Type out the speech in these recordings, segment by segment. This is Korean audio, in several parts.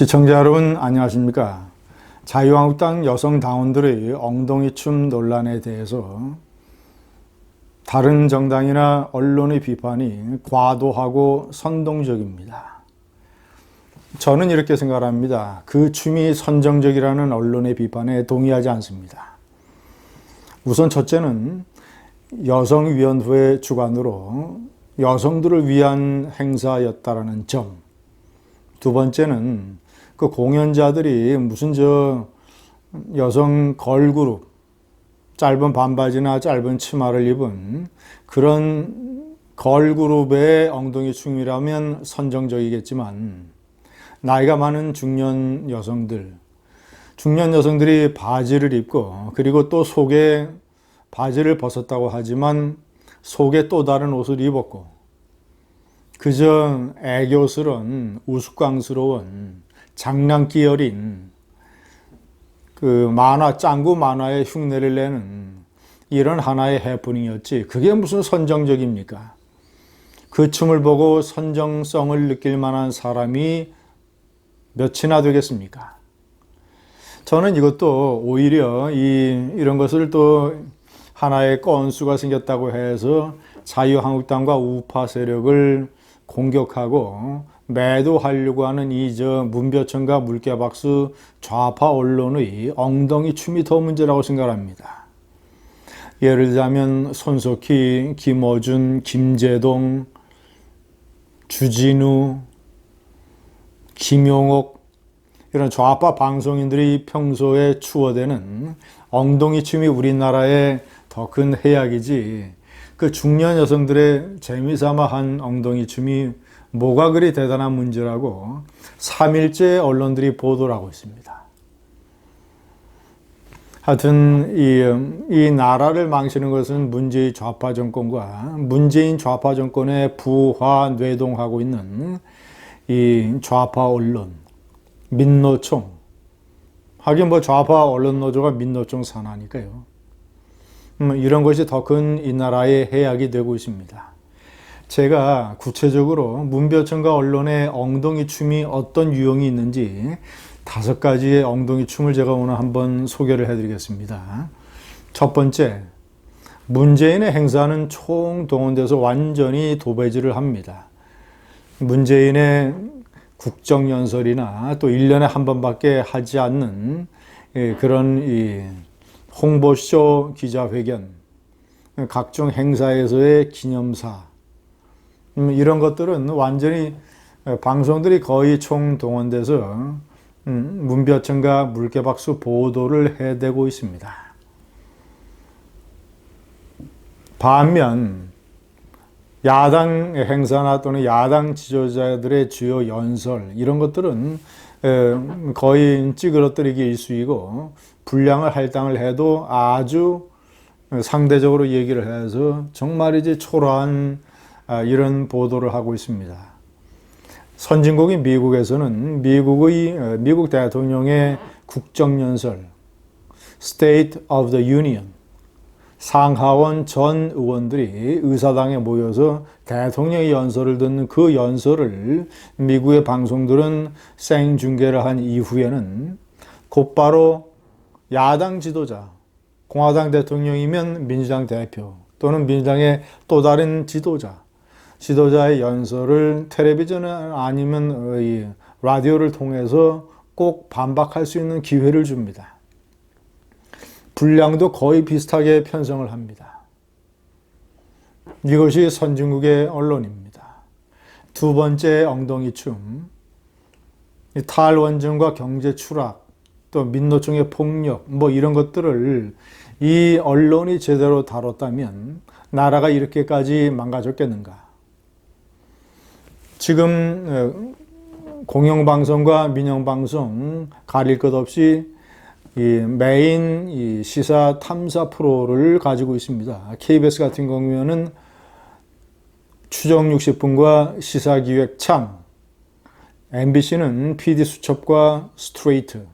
시청자 여러분 안녕하십니까? 자유한국당 여성당원들의 엉덩이춤 논란에 대해서 다른 정당이나 언론의 비판이 과도하고 선동적입니다. 저는 이렇게 생각합니다. 그 춤이 선정적이라는 언론의 비판에 동의하지 않습니다. 우선 첫째는 여성위원회 주관으로 여성들을 위한 행사였다라는 점. 두 번째는 그 공연자들이 무슨 여성 걸그룹, 짧은 반바지나 짧은 치마를 입은 그런 걸그룹의 엉덩이 춤이라면 선정적이겠지만 나이가 많은 중년 여성들이 바지를 입고 그리고 또 속에 바지를 벗었다고 하지만 속에 또 다른 옷을 입었고 그저 애교스러운 우스꽝스러운 장난기 어린 그 짱구 만화의 흉내를 내는 이런 하나의 해프닝이었지 그게 무슨 선정적입니까? 그 춤을 보고 선정성을 느낄 만한 사람이 몇이나 되겠습니까? 저는 이것도 오히려 이런 것을 또 하나의 건수가 생겼다고 해서 자유한국당과 우파 세력을 공격하고 매도하려고 하는 문벼천과 물개박수 좌파 언론의 엉덩이 춤이 더 문제라고 생각합니다. 예를 들자면 손석희, 김어준, 김재동, 주진우, 김용옥 이런 좌파 방송인들이 평소에 추워대는 엉덩이 춤이 우리나라의 더 큰 해악이지 그 중년 여성들의 재미삼아 한 엉덩이 춤이 뭐가 그리 대단한 문제라고 3일째 언론들이 보도를 하고 있습니다. 하여튼 이 나라를 망치는 것은 문재인 좌파 정권의 부화 뇌동하고 있는 이 좌파 언론, 민노총. 하긴 좌파 언론 노조가 민노총 산하니까요. 이런 것이 더 큰 이 나라의 해악이 되고 있습니다. 제가 구체적으로 문벼천과 언론의 엉덩이 춤이 어떤 유형이 있는지 5가지의 엉덩이 춤을 제가 오늘 한번 소개를 해드리겠습니다. 첫 번째, 문재인의 행사는 총동원돼서 완전히 도배질을 합니다. 문재인의 국정연설이나 또 1년에 한 번밖에 하지 않는 그런 홍보쇼 기자회견, 각종 행사에서의 기념사, 이런 것들은 완전히 방송들이 거의 총동원돼서 문벼천과 물개박수 보도를 해대고 있습니다. 반면 야당 행사나 또는 야당 지도자들의 주요 연설 이런 것들은 거의 찌그러뜨리기 일쑤이고 분량을 할당을 해도 아주 상대적으로 얘기를 해서 정말이지 초라한 이런 보도를 하고 있습니다. 선진국인 미국에서는 미국 대통령의 국정연설 State of the Union 상하원 전 의원들이 의사당에 모여서 대통령의 연설을 듣는 그 연설을 미국의 방송들은 생중계를 한 이후에는 곧바로 야당 지도자, 공화당 대통령이면 민주당 대표 또는 민주당의 또 다른 지도자의 연설을 텔레비전 아니면 라디오를 통해서 꼭 반박할 수 있는 기회를 줍니다. 분량도 거의 비슷하게 편성을 합니다. 이것이 선진국의 언론입니다. 두 번째 엉덩이 춤, 탈원전과 경제 추락, 또 민노총의 폭력, 이런 것들을 이 언론이 제대로 다뤘다면 나라가 이렇게까지 망가졌겠는가? 지금 공영방송과 민영방송 가릴 것 없이 메인 시사 탐사 프로를 가지고 있습니다. KBS 같은 경우에는 추정 60분과 시사기획 창, MBC는 PD수첩과 스트레이트,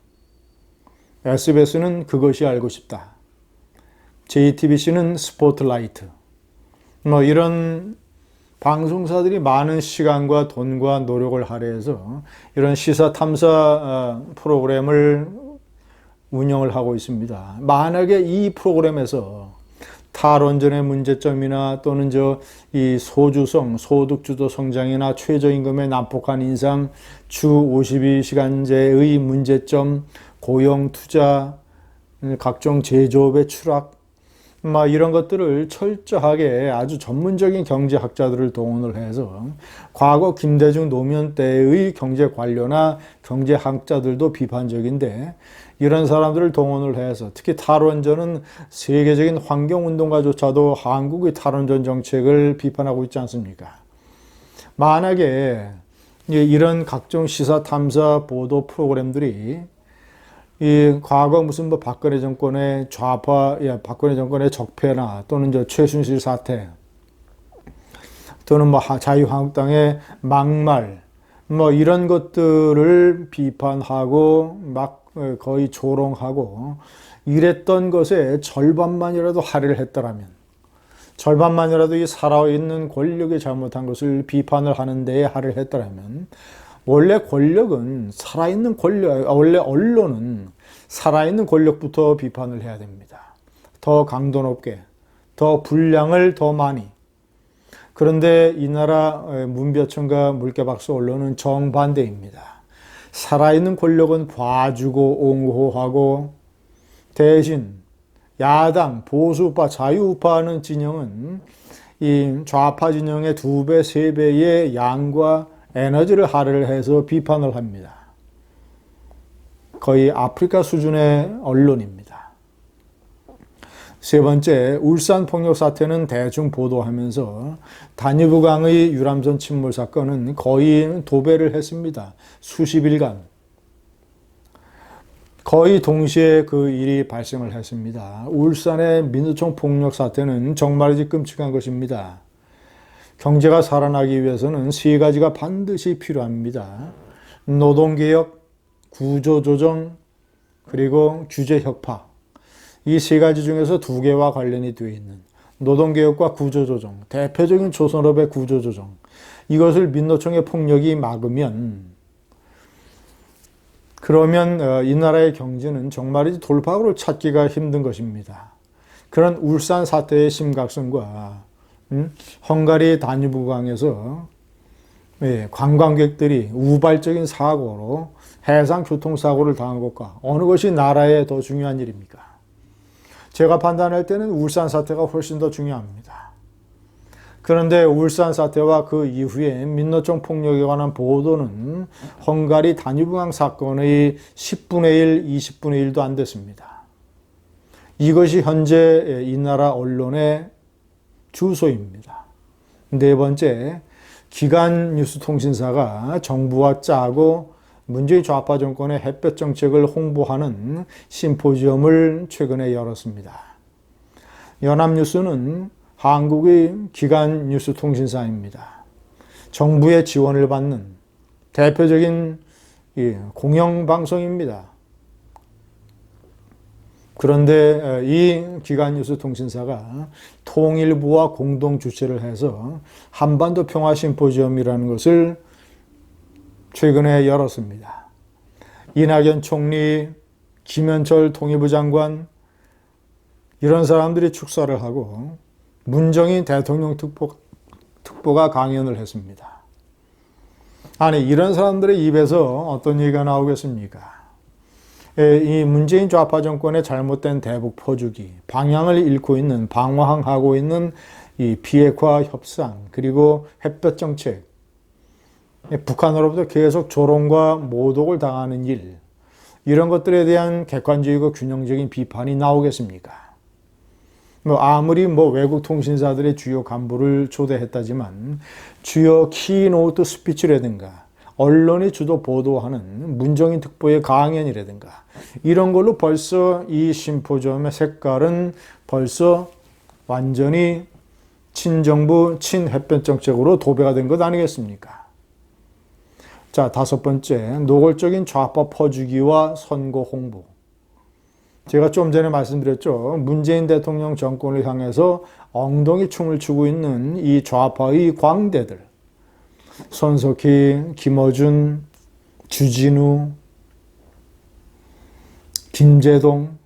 SBS는 그것이 알고 싶다, JTBC는 스포트라이트, 이런 방송사들이 많은 시간과 돈과 노력을 할애해서 이런 시사 탐사 프로그램을 운영을 하고 있습니다. 만약에 이 프로그램에서 탈원전의 문제점이나 또는 이 소주성, 소득주도 성장이나 최저임금의 난폭한 인상, 주 52시간제의 문제점, 고용 투자, 각종 제조업의 추락, 이런 것들을 철저하게 아주 전문적인 경제학자들을 동원을 해서 과거 김대중 노무현 때의 경제 관료나 경제학자들도 비판적인데 이런 사람들을 동원을 해서 특히 탈원전은 세계적인 환경운동가조차도 한국의 탈원전 정책을 비판하고 있지 않습니까? 만약에 이런 각종 시사 탐사 보도 프로그램들이 이 과거 무슨 박근혜 정권의 좌파, 박근혜 정권의 적폐나 또는 최순실 사태 또는 자유한국당의 막말 이런 것들을 비판하고 거의 조롱하고 이랬던 것에 절반만이라도 할애를 했더라면, 절반만이라도 이 살아있는 권력이 잘못한 것을 비판을 하는 데에 할애를 했더라면, 원래 권력은 살아있는 권력, 원래 언론은 살아있는 권력부터 비판을 해야 됩니다. 더 강도 높게, 더 분량을 더 많이. 그런데 이 나라 문벼천과 물개박수 언론은 정반대입니다. 살아있는 권력은 봐주고 옹호하고 대신 야당, 보수우파, 자유우파하는 진영은 이 좌파 진영의 2배, 3배의 양과 에너지를 할애를 해서 비판을 합니다. 거의 아프리카 수준의 언론입니다. 세 번째, 울산 폭력 사태는 대충 보도하면서 단유부강의 유람선 침몰 사건은 거의 도배를 했습니다. 수십 일간. 거의 동시에 그 일이 발생을 했습니다. 울산의 민주총 폭력 사태는 정말이지 끔찍한 것입니다. 경제가 살아나기 위해서는 3가지가 반드시 필요합니다. 노동개혁, 구조조정, 그리고 규제혁파. 이 3가지 중에서 2개와 관련이 되어 있는 노동개혁과 구조조정, 대표적인 조선업의 구조조정. 이것을 민노총의 폭력이 막으면 그러면 이 나라의 경제는 정말이지 돌파구를 찾기가 힘든 것입니다. 그런 울산 사태의 심각성과 헝가리 다뉴브강에서 관광객들이 우발적인 사고로 해상 교통사고를 당한 것과 어느 것이 나라에 더 중요한 일입니까? 제가 판단할 때는 울산 사태가 훨씬 더 중요합니다. 그런데 울산 사태와 그 이후에 민노총 폭력에 관한 보도는 헝가리 다뉴브강 사건의 10분의 1, 20분의 1도 안 됐습니다. 이것이 현재 이 나라 언론의 주소입니다. 네 번째, 기간 뉴스 통신사가 정부와 짜고 문재인 좌파 정권의 햇볕 정책을 홍보하는 심포지엄을 최근에 열었습니다. 연합뉴스는 한국의 기간 뉴스 통신사입니다. 정부의 지원을 받는 대표적인 공영방송입니다. 그런데 이 기간 뉴스 통신사가 통일부와 공동 주최를 해서 한반도 평화 심포지엄이라는 것을 최근에 열었습니다. 이낙연 총리, 김현철 통일부 장관 이런 사람들이 축사를 하고 문정인 대통령 특보가 강연을 했습니다. 아니 이런 사람들의 입에서 어떤 얘기가 나오겠습니까? 이 문재인 좌파 정권의 잘못된 대북 퍼주기, 방향을 잃고 있는, 방황하고 있는 이 비핵화 협상, 그리고 햇볕 정책, 북한으로부터 계속 조롱과 모독을 당하는 일, 이런 것들에 대한 객관적이고 균형적인 비판이 나오겠습니까? 아무리 외국 통신사들의 주요 간부를 초대했다지만 주요 키노트 스피치라든가 언론이 주도 보도하는 문정인 특보의 강연이라든가 이런 걸로 벌써 이 심포지엄의 색깔은 벌써 완전히 친정부, 친햇볕 정책으로 도배가 된 것 아니겠습니까? 자, 5번째, 노골적인 좌파 퍼주기와 선거 홍보. 제가 좀 전에 말씀드렸죠. 문재인 대통령 정권을 향해서 엉덩이 춤을 추고 있는 이 좌파의 광대들. 손석희, 김어준, 주진우, 김재동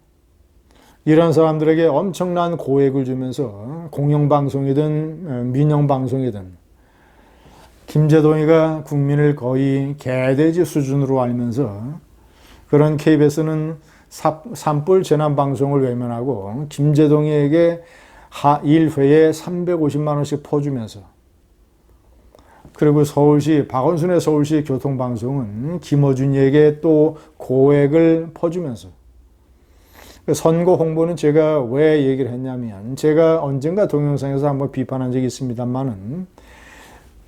이런 사람들에게 엄청난 고액을 주면서 공영방송이든 민영방송이든 김재동이가 국민을 거의 개돼지 수준으로 알면서 그런 KBS는 산불 재난방송을 외면하고 김재동이에게 1회에 350만 원씩 퍼주면서 그리고 박원순의 서울시 교통방송은 김어준이에게 또 고액을 퍼주면서 선거 홍보는 제가 왜 얘기를 했냐면 제가 언젠가 동영상에서 한번 비판한 적이 있습니다만은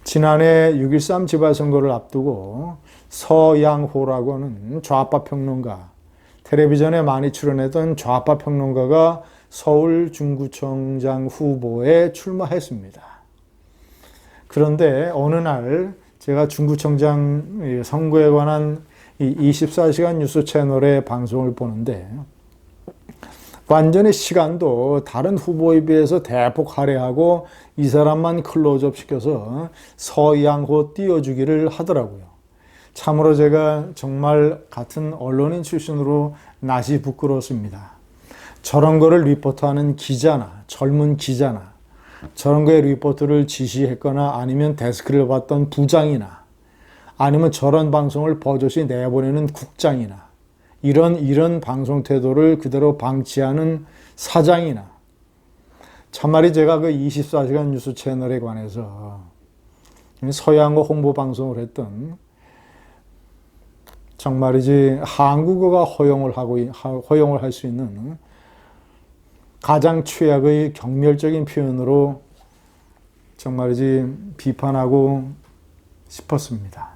지난해 6.13 지방선거를 앞두고 서양호라고 하는 좌파 평론가, 텔레비전에 많이 출연했던 좌파 평론가가 서울 중구청장 후보에 출마했습니다. 그런데 어느 날 제가 중구청장 선거에 관한 24시간 뉴스 채널의 방송을 보는데 완전히 시간도 다른 후보에 비해서 대폭 할애하고 이 사람만 클로즈업 시켜서 서양호 띄워주기를 하더라고요. 참으로 제가 정말 같은 언론인 출신으로 낯이 부끄러웠습니다. 저런 거를 리포트하는 기자나 젊은 기자나 저런 거에 리포트를 지시했거나 아니면 데스크를 봤던 부장이나 아니면 저런 방송을 버젓이 내보내는 국장이나 이런 방송 태도를 그대로 방치하는 사장이나 참말이 제가 그 24시간 뉴스 채널에 관해서 서양어 홍보 방송을 했던 정말이지 한국어가 허용을 할 수 있는 가장 최악의 경멸적인 표현으로 정말이지 비판하고 싶었습니다.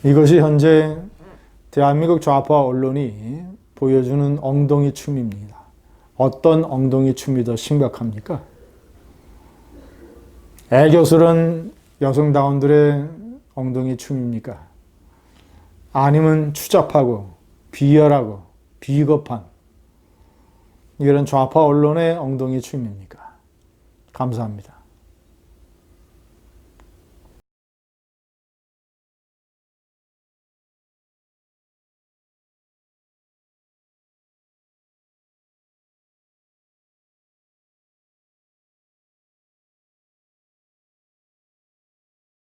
이것이 현재 대한민국 좌파 언론이 보여주는 엉덩이 춤입니다. 어떤 엉덩이 춤이 더 심각합니까? 애교스런 여성다운들의 엉덩이 춤입니까? 아니면 추잡하고 비열하고 비겁한 이런 좌파 언론의 엉덩이 춤입니까? 감사합니다.